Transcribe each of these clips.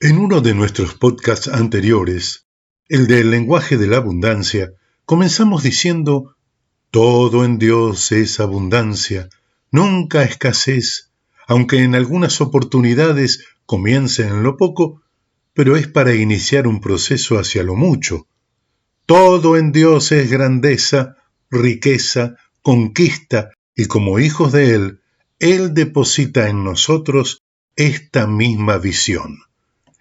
En uno de nuestros podcasts anteriores, el del lenguaje de la abundancia, comenzamos diciendo: todo en Dios es abundancia, nunca escasez, aunque en algunas oportunidades comience en lo poco, pero es para iniciar un proceso hacia lo mucho. Todo en Dios es grandeza, riqueza, conquista, y como hijos de Él deposita en nosotros esta misma visión.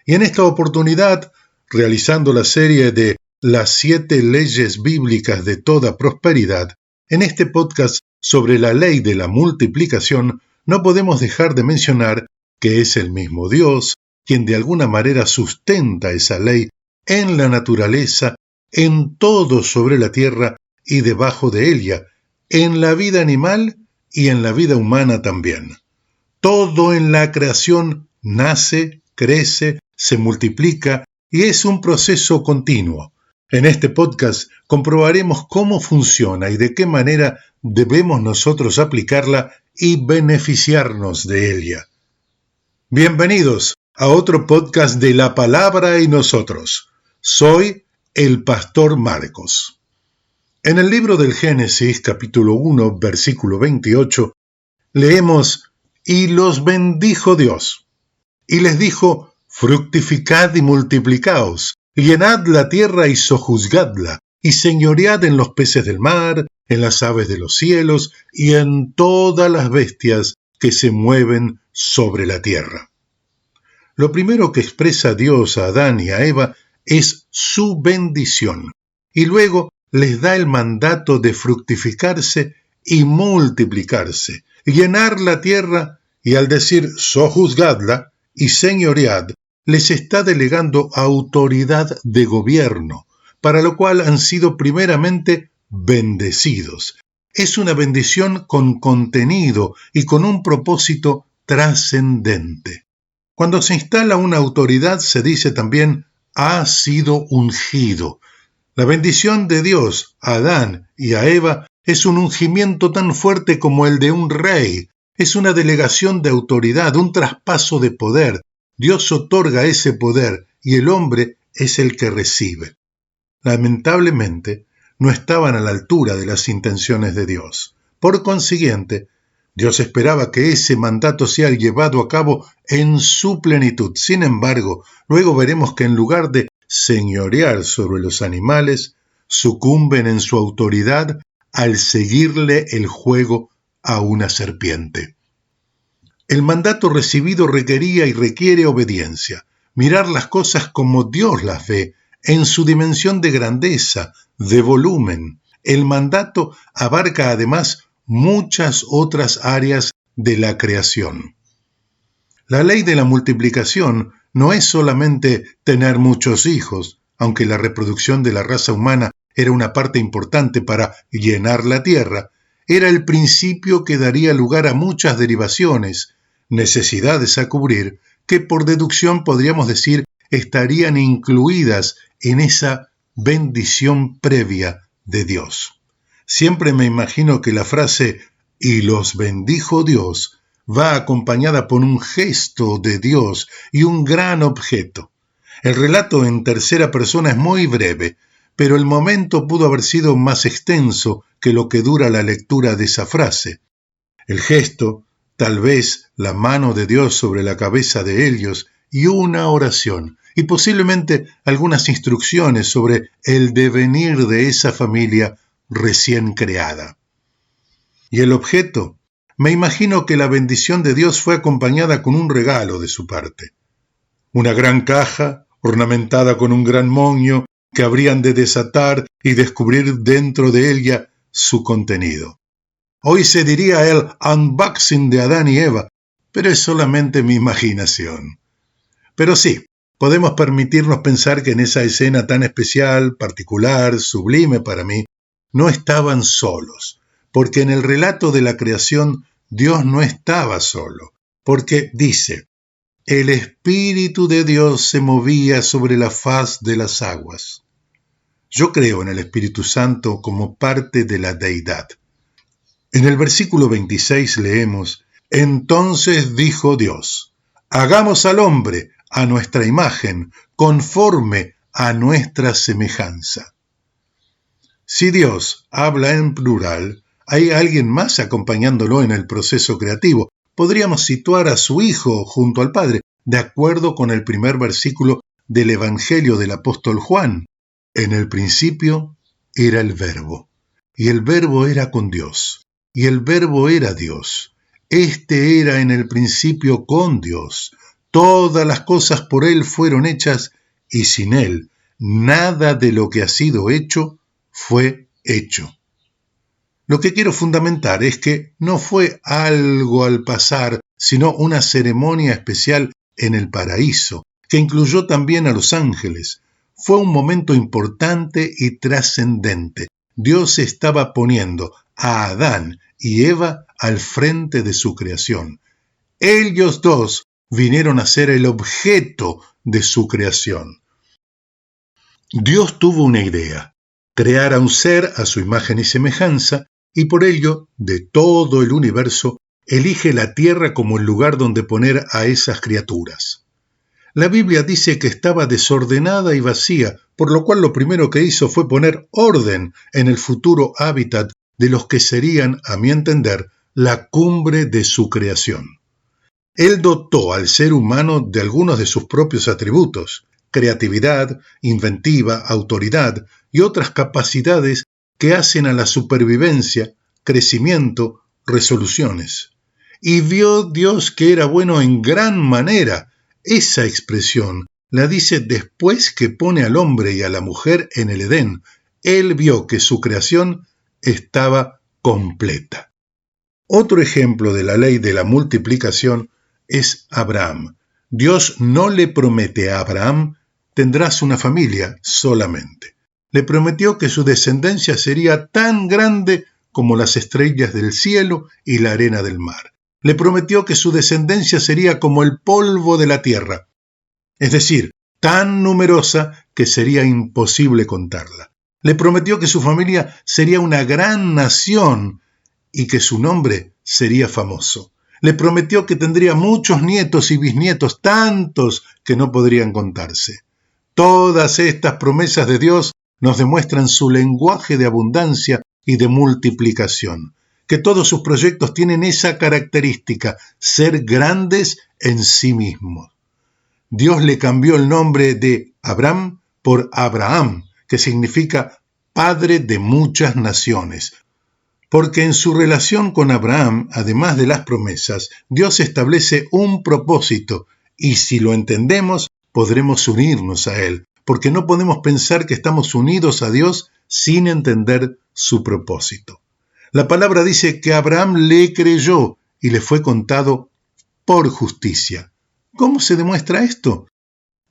Y en esta oportunidad, realizando la serie de las 7 leyes bíblicas de toda prosperidad, en este podcast sobre la ley de la multiplicación, no podemos dejar de mencionar que es el mismo Dios quien de alguna manera sustenta esa ley en la naturaleza, en todo sobre la tierra y debajo de ella, en la vida animal y en la vida humana también. Todo en la creación nace, crece, se multiplica y es un proceso continuo. En este podcast comprobaremos cómo funciona y de qué manera debemos nosotros aplicarla y beneficiarnos de ella. Bienvenidos a otro podcast de La Palabra y Nosotros. Soy el pastor Marcos. En el libro del Génesis, capítulo 1, versículo 28, leemos: «Y los bendijo Dios, y les dijo: fructificad y multiplicaos, llenad la tierra y sojuzgadla, y señoread en los peces del mar, en las aves de los cielos, y en todas las bestias que se mueven sobre la tierra». Lo primero que expresa Dios a Adán y a Eva es su bendición, y luego les da el mandato de fructificarse y multiplicarse, llenar la tierra, y al decir sojuzgadla y señoread, les está delegando autoridad de gobierno, para lo cual han sido primeramente bendecidos. Es una bendición con contenido y con un propósito trascendente. Cuando se instala una autoridad se dice también: ha sido ungido. La bendición de Dios a Adán y a Eva es un ungimiento tan fuerte como el de un rey. Es una delegación de autoridad, un traspaso de poder. Dios otorga ese poder y el hombre es el que recibe. Lamentablemente, no estaban a la altura de las intenciones de Dios. Por consiguiente, Dios esperaba que ese mandato sea llevado a cabo en su plenitud. Sin embargo, luego veremos que en lugar de señorear sobre los animales, sucumben en su autoridad al seguirle el juego a una serpiente. El mandato recibido requería y requiere obediencia, mirar las cosas como Dios las ve, en su dimensión de grandeza, de volumen. El mandato abarca además muchas otras áreas de la creación. La ley de la multiplicación no es solamente tener muchos hijos, aunque la reproducción de la raza humana era una parte importante para llenar la tierra. Era el principio que daría lugar a muchas derivaciones, necesidades a cubrir, que por deducción podríamos decir estarían incluidas en esa bendición previa de Dios. Siempre me imagino que la frase «y los bendijo Dios» va acompañada por un gesto de Dios y un gran objeto. El relato en tercera persona es muy breve, pero el momento pudo haber sido más extenso que lo que dura la lectura de esa frase. El gesto, tal vez la mano de Dios sobre la cabeza de ellos y una oración, y posiblemente algunas instrucciones sobre el devenir de esa familia recién creada. Y el objeto, me imagino que la bendición de Dios fue acompañada con un regalo de su parte. Una gran caja, ornamentada con un gran moño, que habrían de desatar y descubrir dentro de ella su contenido. Hoy se diría el unboxing de Adán y Eva, pero es solamente mi imaginación. Pero sí, podemos permitirnos pensar que en esa escena tan especial, particular, sublime para mí, no estaban solos, porque en el relato de la creación Dios no estaba solo, porque dice: el Espíritu de Dios se movía sobre la faz de las aguas. Yo creo en el Espíritu Santo como parte de la deidad. En el versículo 26 leemos: entonces dijo Dios: hagamos al hombre a nuestra imagen, conforme a nuestra semejanza. Si Dios habla en plural, hay alguien más acompañándolo en el proceso creativo. Podríamos situar a su Hijo junto al Padre, de acuerdo con el primer versículo del Evangelio del apóstol Juan. En el principio era el Verbo, y el Verbo era con Dios, y el Verbo era Dios. Este era en el principio con Dios. Todas las cosas por Él fueron hechas, y sin Él nada de lo que ha sido hecho fue hecho. Lo que quiero fundamentar es que no fue algo al pasar, sino una ceremonia especial en el paraíso, que incluyó también a los ángeles. Fue un momento importante y trascendente. Dios estaba poniendo a Adán y Eva al frente de su creación. Ellos dos vinieron a ser el objeto de su creación. Dios tuvo una idea: crear a un ser a su imagen y semejanza, y por ello, de todo el universo, elige la tierra como el lugar donde poner a esas criaturas. La Biblia dice que estaba desordenada y vacía, por lo cual lo primero que hizo fue poner orden en el futuro hábitat de los que serían, a mi entender, la cumbre de su creación. Él dotó al ser humano de algunos de sus propios atributos: creatividad, inventiva, autoridad y otras capacidades que hacen a la supervivencia, crecimiento, resoluciones. Y vio Dios que era bueno en gran manera. Esa expresión la dice después que pone al hombre y a la mujer en el Edén. Él vio que su creación estaba completa. Otro ejemplo de la ley de la multiplicación es Abraham. Dios no le promete a Abraham: tendrás una familia solamente. Le prometió que su descendencia sería tan grande como las estrellas del cielo y la arena del mar. Le prometió que su descendencia sería como el polvo de la tierra, es decir, tan numerosa que sería imposible contarla. Le prometió que su familia sería una gran nación y que su nombre sería famoso. Le prometió que tendría muchos nietos y bisnietos, tantos que no podrían contarse. Todas estas promesas de Dios nos demuestran su lenguaje de abundancia y de multiplicación, que todos sus proyectos tienen esa característica: ser grandes en sí mismos. Dios le cambió el nombre de Abram por Abraham, que significa padre de muchas naciones, porque en su relación con Abraham, además de las promesas, Dios establece un propósito, y si lo entendemos, podremos unirnos a Él, porque no podemos pensar que estamos unidos a Dios sin entender su propósito. La palabra dice que Abraham le creyó y le fue contado por justicia. ¿Cómo se demuestra esto?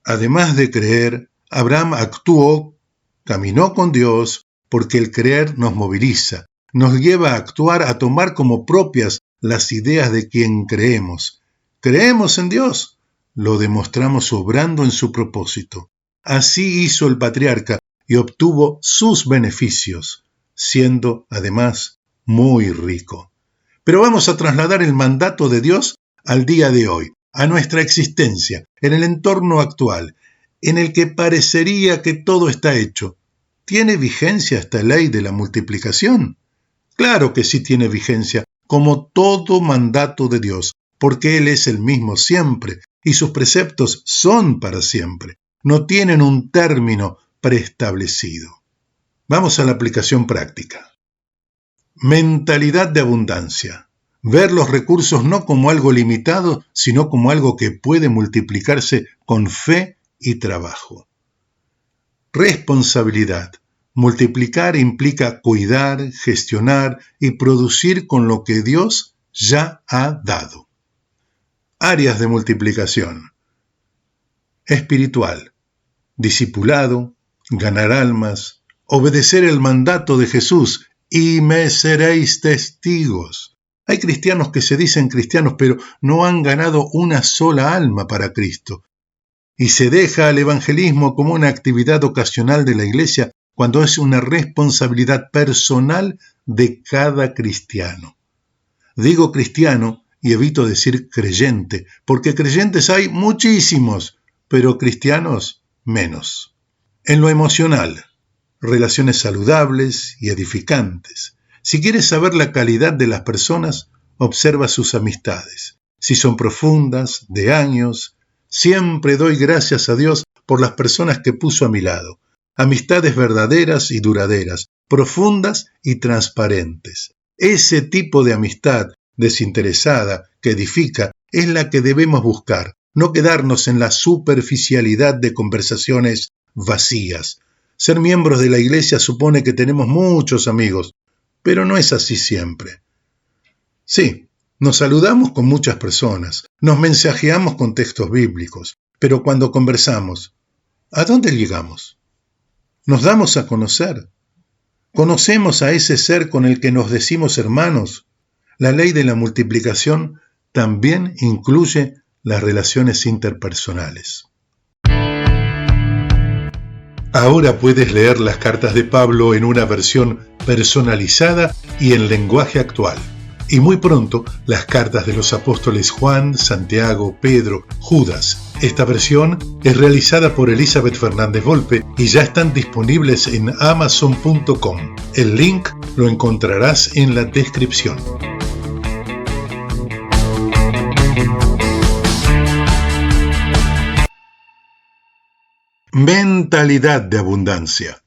Además de creer, Abraham actuó, caminó con Dios, porque el creer nos moviliza, nos lleva a actuar, a tomar como propias las ideas de quien creemos. ¿Creemos en Dios? Lo demostramos obrando en su propósito. Así hizo el patriarca y obtuvo sus beneficios, siendo, además, muy rico. Pero vamos a trasladar el mandato de Dios al día de hoy, a nuestra existencia, en el entorno actual, en el que parecería que todo está hecho. ¿Tiene vigencia esta ley de la multiplicación? Claro que sí tiene vigencia, como todo mandato de Dios, porque Él es el mismo siempre, y sus preceptos son para siempre. No tienen un término preestablecido. Vamos a la aplicación práctica. Mentalidad de abundancia. Ver los recursos no como algo limitado, sino como algo que puede multiplicarse con fe y trabajo. Responsabilidad. Multiplicar implica cuidar, gestionar y producir con lo que Dios ya ha dado. Áreas de multiplicación. Espiritual. Discipulado, ganar almas, obedecer el mandato de Jesús: y me seréis testigos. Hay cristianos que se dicen cristianos, pero no han ganado una sola alma para Cristo. Y se deja al evangelismo como una actividad ocasional de la iglesia, cuando es una responsabilidad personal de cada cristiano. Digo cristiano y evito decir creyente, porque creyentes hay muchísimos, pero cristianos menos. En lo emocional, relaciones saludables y edificantes. Si quieres saber la calidad de las personas, observa sus amistades. Si son profundas, de años, siempre doy gracias a Dios por las personas que puso a mi lado. Amistades verdaderas y duraderas, profundas y transparentes. Ese tipo de amistad desinteresada que edifica es la que debemos buscar, no quedarnos en la superficialidad de conversaciones vacías. Ser miembros de la iglesia supone que tenemos muchos amigos, pero no es así siempre. Sí, nos saludamos con muchas personas, nos mensajeamos con textos bíblicos, pero cuando conversamos, ¿a dónde llegamos? ¿Nos damos a conocer? ¿Conocemos a ese ser con el que nos decimos hermanos? La ley de la multiplicación también incluye las relaciones interpersonales. Ahora puedes leer las cartas de Pablo en una versión personalizada y en lenguaje actual. Y muy pronto, las cartas de los apóstoles Juan, Santiago, Pedro, Judas. Esta versión es realizada por Elizabeth Fernández Volpe y ya están disponibles en Amazon.com. El link lo encontrarás en la descripción. Mentalidad de abundancia.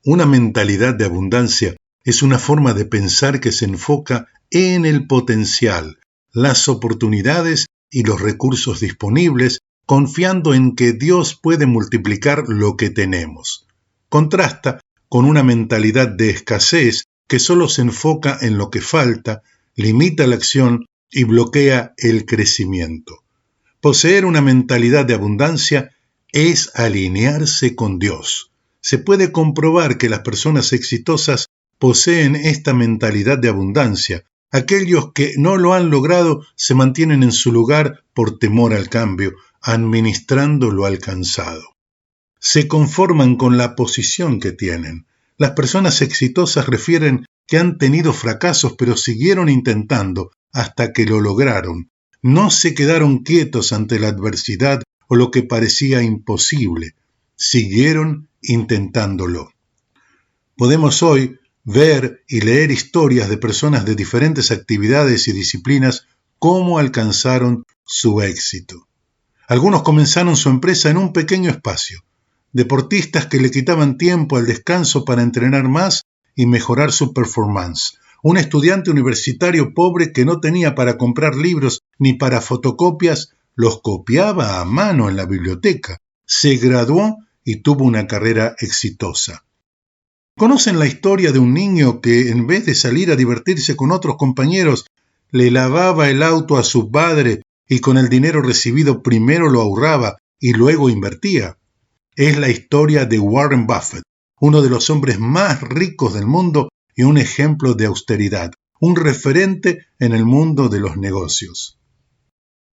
Una mentalidad de abundancia es una forma de pensar que se enfoca en el potencial, las oportunidades y los recursos disponibles, confiando en que Dios puede multiplicar lo que tenemos. Contrasta con una mentalidad de escasez que solo se enfoca en lo que falta, limita la acción y bloquea el crecimiento. Poseer una mentalidad de abundancia es alinearse con Dios. Se puede comprobar que las personas exitosas poseen esta mentalidad de abundancia. Aquellos que no lo han logrado se mantienen en su lugar por temor al cambio, administrando lo alcanzado. Se conforman con la posición que tienen. Las personas exitosas refieren que han tenido fracasos, pero siguieron intentando hasta que lo lograron. No se quedaron quietos ante la adversidad o lo que parecía imposible. Siguieron intentándolo. Podemos hoy ver y leer historias de personas de diferentes actividades y disciplinas cómo alcanzaron su éxito. Algunos comenzaron su empresa en un pequeño espacio. Deportistas que le quitaban tiempo al descanso para entrenar más y mejorar su performance. Un estudiante universitario pobre que no tenía para comprar libros ni para fotocopias, los copiaba a mano en la biblioteca. Se graduó y tuvo una carrera exitosa. ¿Conocen la historia de un niño que, en vez de salir a divertirse con otros compañeros, le lavaba el auto a su padre y con el dinero recibido primero lo ahorraba y luego invertía? Es la historia de Warren Buffett, uno de los hombres más ricos del mundo y un ejemplo de austeridad, un referente en el mundo de los negocios.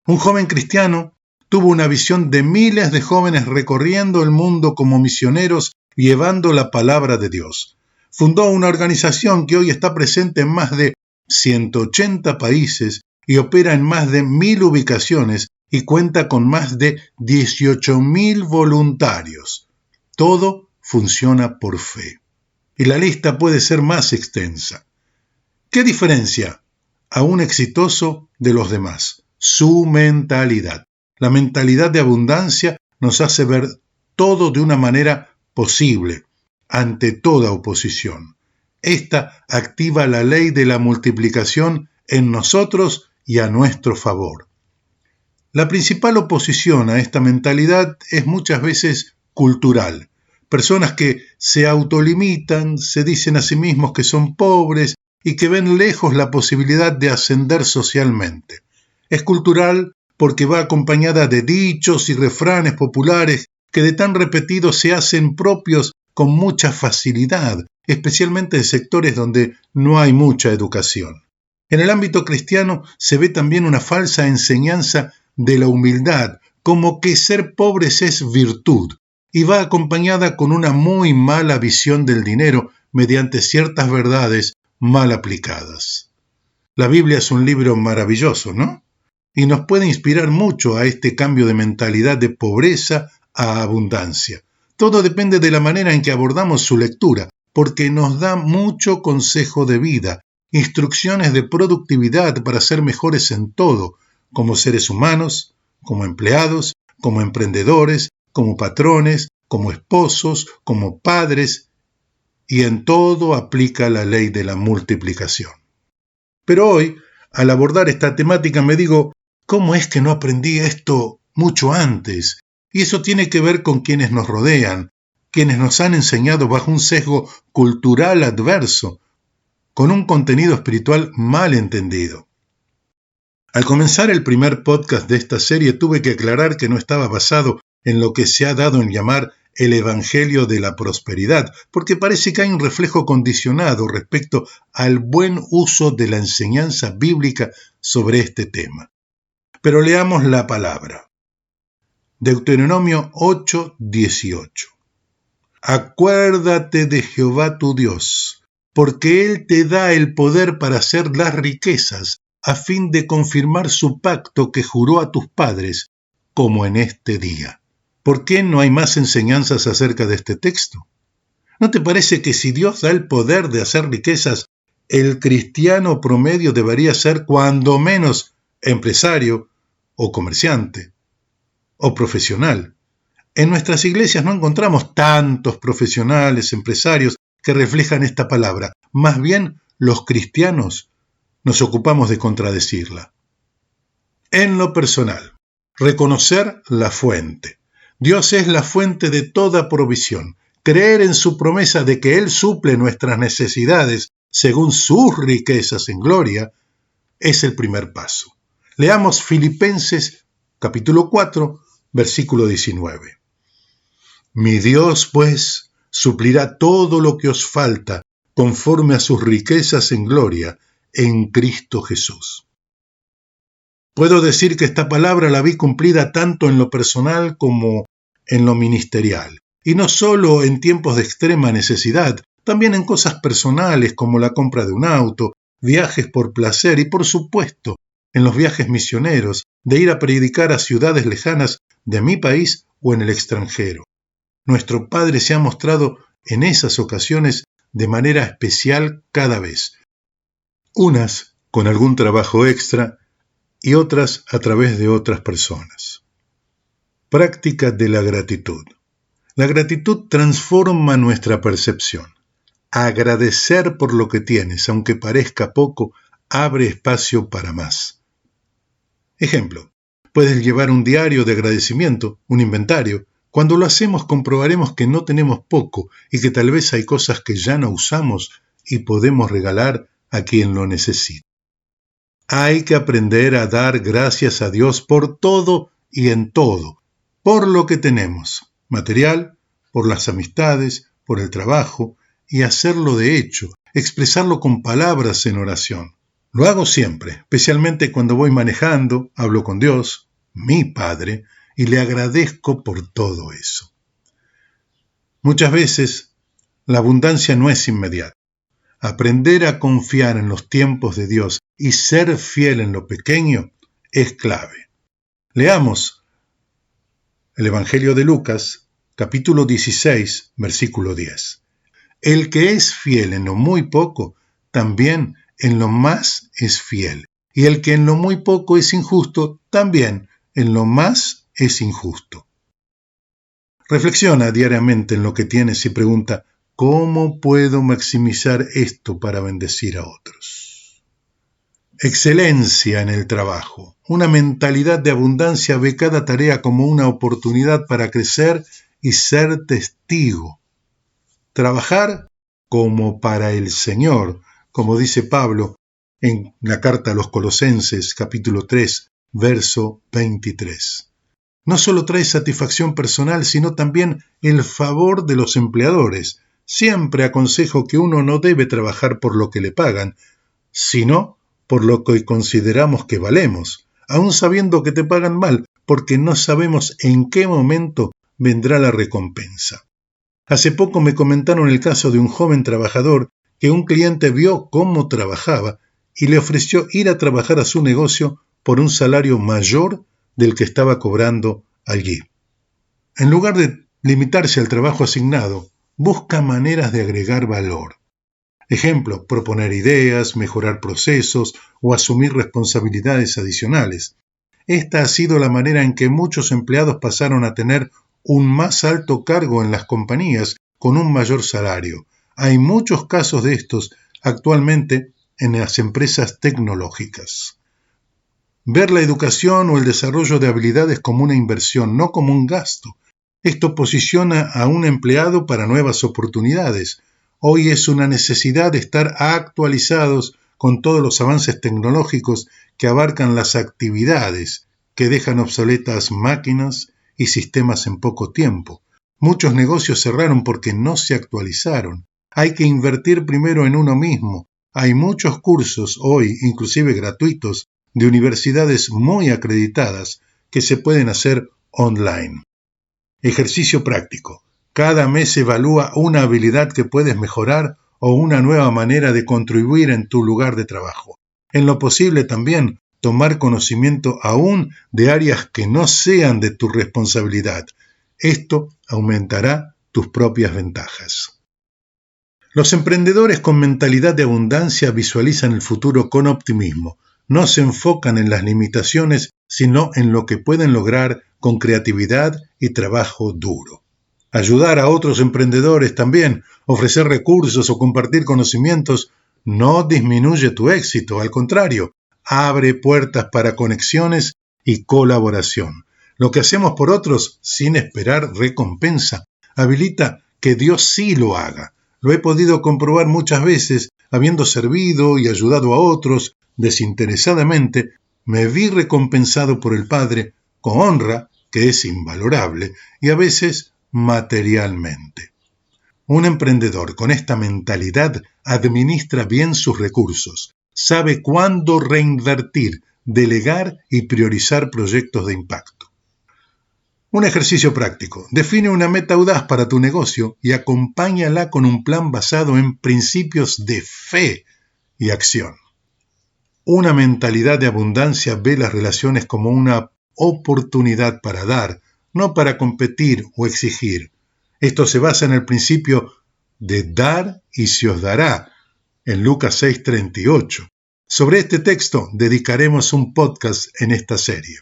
Un joven cristiano tuvo una visión de miles de jóvenes recorriendo el mundo como misioneros llevando la palabra de Dios. Fundó una organización que hoy está presente en más de 180 países y opera en más de 1.000 ubicaciones y cuenta con más de 18.000 voluntarios. Todo funciona por fe. Y la lista puede ser más extensa. ¿Qué diferencia a un exitoso de los demás? Su mentalidad. La mentalidad de abundancia nos hace ver todo de una manera posible, ante toda oposición. Esta activa la ley de la multiplicación en nosotros y a nuestro favor. La principal oposición a esta mentalidad es muchas veces cultural. Personas que se autolimitan, se dicen a sí mismos que son pobres y que ven lejos la posibilidad de ascender socialmente. Es cultural porque va acompañada de dichos y refranes populares que de tan repetidos se hacen propios con mucha facilidad, especialmente en sectores donde no hay mucha educación. En el ámbito cristiano se ve también una falsa enseñanza de la humildad, como que ser pobres es virtud, y va acompañada con una muy mala visión del dinero mediante ciertas verdades mal aplicadas. La Biblia es un libro maravilloso, ¿no? y nos puede inspirar mucho a este cambio de mentalidad de pobreza a abundancia. Todo depende de la manera en que abordamos su lectura, porque nos da mucho consejo de vida, instrucciones de productividad para ser mejores en todo, como seres humanos, como empleados, como emprendedores, como patrones, como esposos, como padres, y en todo aplica la ley de la multiplicación. Pero hoy, al abordar esta temática, me digo, ¿cómo es que no aprendí esto mucho antes? Y eso tiene que ver con quienes nos rodean, quienes nos han enseñado bajo un sesgo cultural adverso, con un contenido espiritual mal entendido. Al comenzar el primer podcast de esta serie tuve que aclarar que no estaba basado en lo que se ha dado en llamar el Evangelio de la Prosperidad, porque parece que hay un reflejo condicionado respecto al buen uso de la enseñanza bíblica sobre este tema. Pero leamos la palabra. Deuteronomio 8:18. Acuérdate de Jehová tu Dios, porque Él te da el poder para hacer las riquezas, a fin de confirmar su pacto que juró a tus padres, como en este día. ¿Por qué no hay más enseñanzas acerca de este texto? ¿No te parece que si Dios da el poder de hacer riquezas, el cristiano promedio debería ser cuando menos empresario o comerciante o profesional? En nuestras iglesias no encontramos tantos profesionales, empresarios que reflejan esta palabra. Más bien, los cristianos nos ocupamos de contradecirla. En lo personal, reconocer la fuente. Dios es la fuente de toda provisión. Creer en su promesa de que Él suple nuestras necesidades según sus riquezas en gloria es el primer paso. Leamos Filipenses capítulo 4, versículo 19. Mi Dios, pues, suplirá todo lo que os falta conforme a sus riquezas en gloria en Cristo Jesús. Puedo decir que esta palabra la vi cumplida tanto en lo personal como en lo ministerial, y no solo en tiempos de extrema necesidad, también en cosas personales como la compra de un auto, viajes por placer y, por supuesto, en los viajes misioneros, de ir a predicar a ciudades lejanas de mi país o en el extranjero. Nuestro Padre se ha mostrado en esas ocasiones de manera especial cada vez, unas con algún trabajo extra y otras a través de otras personas. Práctica de la gratitud. La gratitud transforma nuestra percepción. Agradecer por lo que tienes, aunque parezca poco, abre espacio para más. Ejemplo, puedes llevar un diario de agradecimiento, un inventario. Cuando lo hacemos comprobaremos que no tenemos poco y que tal vez hay cosas que ya no usamos y podemos regalar a quien lo necesita. Hay que aprender a dar gracias a Dios por todo y en todo, por lo que tenemos, material, por las amistades, por el trabajo, y hacerlo de hecho, expresarlo con palabras en oración. Lo hago siempre, especialmente cuando voy manejando, hablo con Dios, mi Padre, y le agradezco por todo eso. Muchas veces, la abundancia no es inmediata. Aprender a confiar en los tiempos de Dios y ser fiel en lo pequeño es clave. Leamos el Evangelio de Lucas, capítulo 16, versículo 10. El que es fiel en lo muy poco, también en lo más es fiel. Y el que en lo muy poco es injusto, también en lo más es injusto. Reflexiona diariamente en lo que tienes y pregunta, ¿cómo puedo maximizar esto para bendecir a otros? Excelencia en el trabajo. Una mentalidad de abundancia ve cada tarea como una oportunidad para crecer y ser testigo. Trabajar como para el Señor, como dice Pablo en la carta a los Colosenses, capítulo 3, verso 23. No solo trae satisfacción personal, sino también el favor de los empleadores. Siempre aconsejo que uno no debe trabajar por lo que le pagan, sino por lo que consideramos que valemos, aun sabiendo que te pagan mal, porque no sabemos en qué momento vendrá la recompensa. Hace poco me comentaron el caso de un joven trabajador que un cliente vio cómo trabajaba y le ofreció ir a trabajar a su negocio por un salario mayor del que estaba cobrando allí. En lugar de limitarse al trabajo asignado, busca maneras de agregar valor. Ejemplo, proponer ideas, mejorar procesos o asumir responsabilidades adicionales. Esta ha sido la manera en que muchos empleados pasaron a tener un más alto cargo en las compañías con un mayor salario. Hay muchos casos de estos actualmente en las empresas tecnológicas. Ver la educación o el desarrollo de habilidades como una inversión, no como un gasto. Esto posiciona a un empleado para nuevas oportunidades. Hoy es una necesidad estar actualizados con todos los avances tecnológicos que abarcan las actividades, que dejan obsoletas máquinas y sistemas en poco tiempo. Muchos negocios cerraron porque no se actualizaron. Hay que invertir primero en uno mismo. Hay muchos cursos hoy, inclusive gratuitos, de universidades muy acreditadas que se pueden hacer online. Ejercicio práctico. Cada mes evalúa una habilidad que puedes mejorar o una nueva manera de contribuir en tu lugar de trabajo. En lo posible también tomar conocimiento aún de áreas que no sean de tu responsabilidad. Esto aumentará tus propias ventajas. Los emprendedores con mentalidad de abundancia visualizan el futuro con optimismo. No se enfocan en las limitaciones, sino en lo que pueden lograr con creatividad y trabajo duro. Ayudar a otros emprendedores también, ofrecer recursos o compartir conocimientos, no disminuye tu éxito, al contrario, abre puertas para conexiones y colaboración. Lo que hacemos por otros sin esperar recompensa habilita que Dios sí lo haga. Lo he podido comprobar muchas veces, habiendo servido y ayudado a otros desinteresadamente, me vi recompensado por el Padre con honra, que es invalorable, y a veces materialmente. Un emprendedor con esta mentalidad administra bien sus recursos, sabe cuándo reinvertir, delegar y priorizar proyectos de impacto. Un ejercicio práctico. Define una meta audaz para tu negocio y acompáñala con un plan basado en principios de fe y acción. Una mentalidad de abundancia ve las relaciones como una oportunidad para dar, no para competir o exigir. Esto se basa en el principio de dar y se os dará, en Lucas 6:38. Sobre este texto dedicaremos un podcast en esta serie.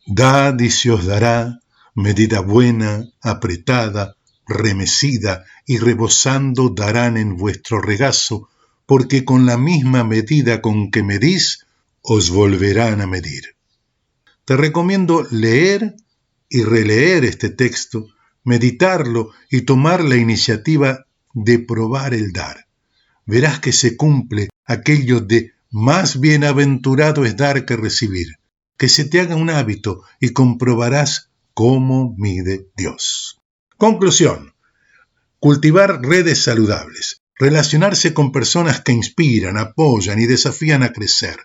Dad y se os dará, medida buena, apretada, remecida y rebosando darán en vuestro regazo, porque con la misma medida con que medís, os volverán a medir. Te recomiendo leer y releer este texto, meditarlo y tomar la iniciativa de probar el dar. Verás que se cumple aquello de más bienaventurado es dar que recibir. Que se te haga un hábito y comprobarás cómo mide Dios. Conclusión. Cultivar redes saludables. Relacionarse con personas que inspiran, apoyan y desafían a crecer.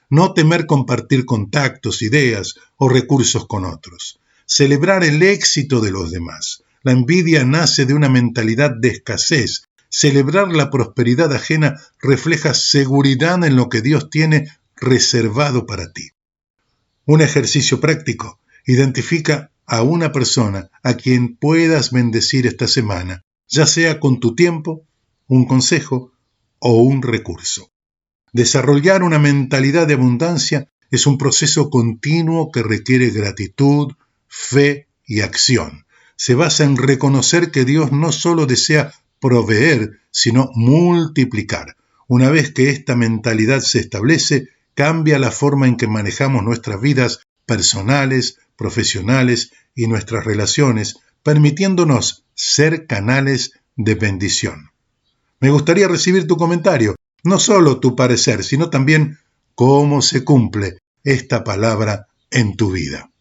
No temer compartir contactos, ideas o recursos con otros. Celebrar el éxito de los demás. La envidia nace de una mentalidad de escasez. Celebrar la prosperidad ajena refleja seguridad en lo que Dios tiene reservado para ti. Un ejercicio práctico. Identifica a una persona a quien puedas bendecir esta semana, ya sea con tu tiempo, un consejo o un recurso. Desarrollar una mentalidad de abundancia es un proceso continuo que requiere gratitud, fe y acción. Se basa en reconocer que Dios no solo desea proveer, sino multiplicar. Una vez que esta mentalidad se establece, cambia la forma en que manejamos nuestras vidas personales, profesionales y nuestras relaciones, permitiéndonos ser canales de bendición. Me gustaría recibir tu comentario, no solo tu parecer, sino también cómo se cumple esta palabra en tu vida.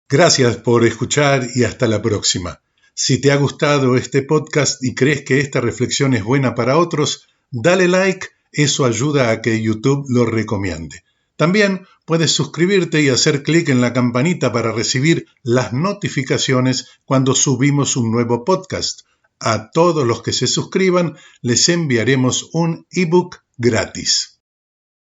Gracias por escuchar y hasta la próxima. Si te ha gustado este podcast y crees que esta reflexión es buena para otros, dale like, eso ayuda a que YouTube lo recomiende. También puedes suscribirte y hacer clic en la campanita para recibir las notificaciones cuando subimos un nuevo podcast. A todos los que se suscriban les enviaremos un ebook gratis.